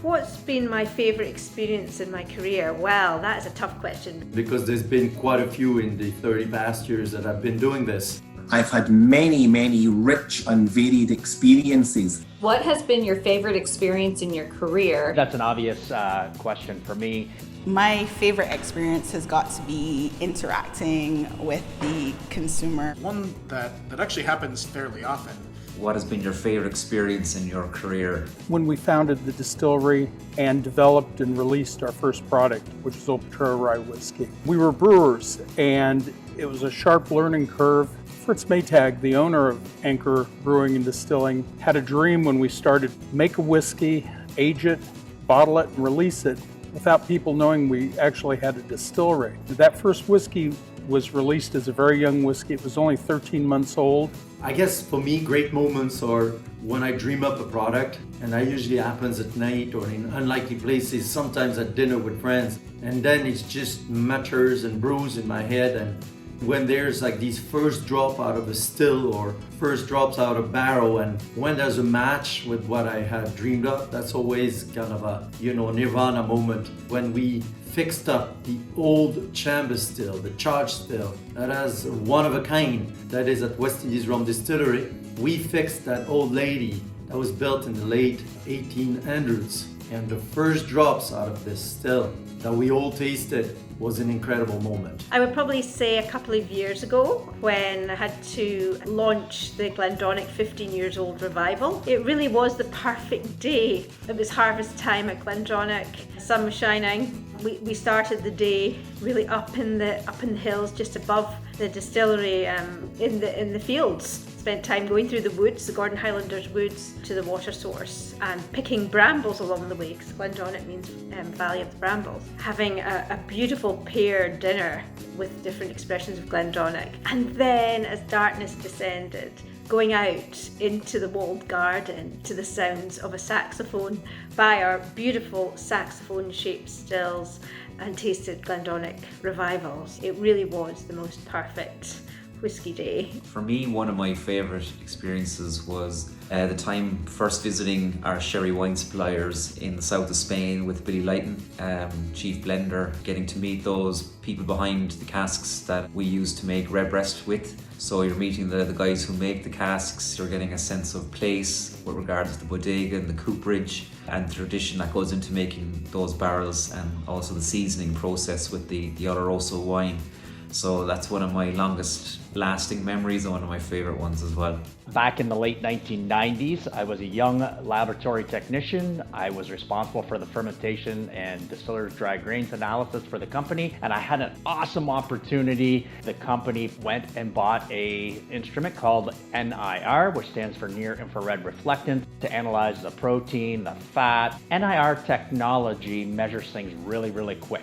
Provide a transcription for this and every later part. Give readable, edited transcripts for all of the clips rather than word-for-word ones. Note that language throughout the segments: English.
What's been my favourite experience in my career? Well, that is a tough question. Because there's been quite a few in the 30 past years that I've been doing this. I've had many, many rich and varied experiences. What has been your favorite experience in your career? That's an obvious question for me. My favorite experience has got to be interacting with the consumer. One that actually happens fairly often. What has been your favorite experience in your career? When we founded the distillery and developed and released our first product, which was Old Patrol Rye Whiskey. We were brewers, and it was a sharp learning curve. Fritz Maytag, the owner of Anchor Brewing and Distilling, had a dream when we started: make a whiskey, age it, bottle it, and release it without people knowing we actually had a distillery. That first whiskey was released as a very young whiskey. It was only 13 months old. I guess for me, great moments are when I dream up a product, and that usually happens at night or in unlikely places, sometimes at dinner with friends, and then it just matters and brews in my head. And when there's like these first drop out of a still or first drops out of barrel, and when there's a match with what I had dreamed up, that's always kind of a, nirvana moment. When we fixed up the old chamber still, the charge still, that has one of a kind, that is at West Indies Rum Distillery. We fixed that old lady that was built in the late 1800s, and the first drops out of this still that we all tasted was an incredible moment. I would probably say a couple of years ago when I had to launch the Glendronach 15 years old revival. It really was the perfect day. It was harvest time at Glendronach, sun was shining. We started the day really up in the hills just above the distillery, in the fields. Spent time going through the woods, the Gordon Highlanders woods, to the water source and picking brambles along the way, because Glendronach means Valley of the Brambles. Having a beautiful pear dinner with different expressions of Glendronach. And then as darkness descended, going out into the walled garden to the sounds of a saxophone by our beautiful saxophone-shaped stills, and tasted Glendronach revivals. It really was the most perfect whiskey day. For me, one of my favourite experiences was the time first visiting our sherry wine suppliers in the south of Spain with Billy Lighton, chief blender, getting to meet those people behind the casks that we use to make Redbreast with. So you're meeting the guys who make the casks, you're getting a sense of place with regards to the bodega and the cooperage and the tradition that goes into making those barrels, and also the seasoning process with the Oloroso wine. So that's one of my longest lasting memories and one of my favorite ones as well. Back in the late 1990s, I was a young laboratory technician. I was responsible for the fermentation and distiller's dry grains analysis for the company, and I had an awesome opportunity. The company went and bought an instrument called NIR, which stands for Near Infrared Reflectance, to analyze the protein, the fat. NIR technology measures things really, really quick.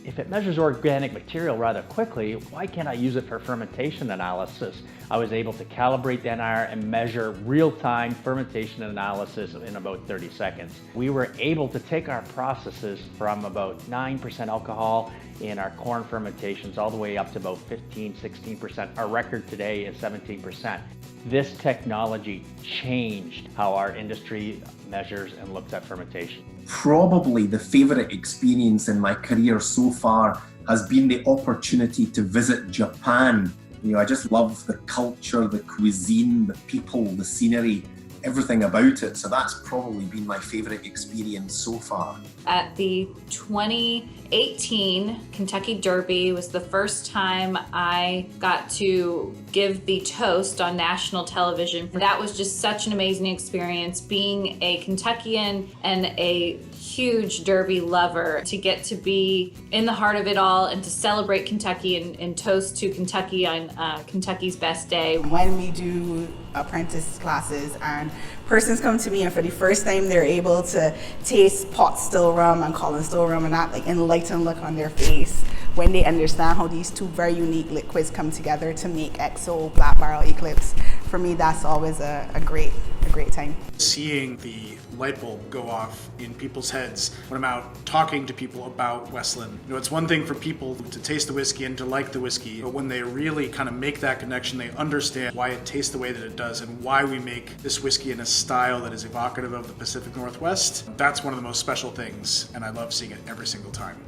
If it measures organic material rather quickly, why can't I use it for fermentation analysis? I was able to calibrate the NIR and measure real-time fermentation analysis in about 30 seconds. We were able to take our processes from about 9% alcohol in our corn fermentations all the way up to about 15-16%. Our record today is 17%. This technology changed how our industry measures and looks at fermentation. Probably the favourite experience in my career so far has been the opportunity to visit Japan. I just love the culture, the cuisine, the people, the scenery, everything about it. So that's probably been my favourite experience so far. At the 2018 Kentucky Derby was the first time I got to give the toast on national television. That was just such an amazing experience, being a Kentuckian and a huge Derby lover, to get to be in the heart of it all and to celebrate Kentucky and toast to Kentucky on Kentucky's best day. When we do apprentice classes and persons come to me and for the first time they're able to taste pot still rum and Colin still rum, and that enlightened look on their face when they understand how these two very unique liquids come together to make XO Black Barrel Eclipse, for me, that's always a great time. Seeing the light bulb go off in people's heads when I'm out talking to people about Westland. It's one thing for people to taste the whiskey and to like the whiskey, but when they really kind of make that connection, they understand why it tastes the way that it does and why we make this whiskey in a style that is evocative of the Pacific Northwest. That's one of the most special things, and I love seeing it every single time.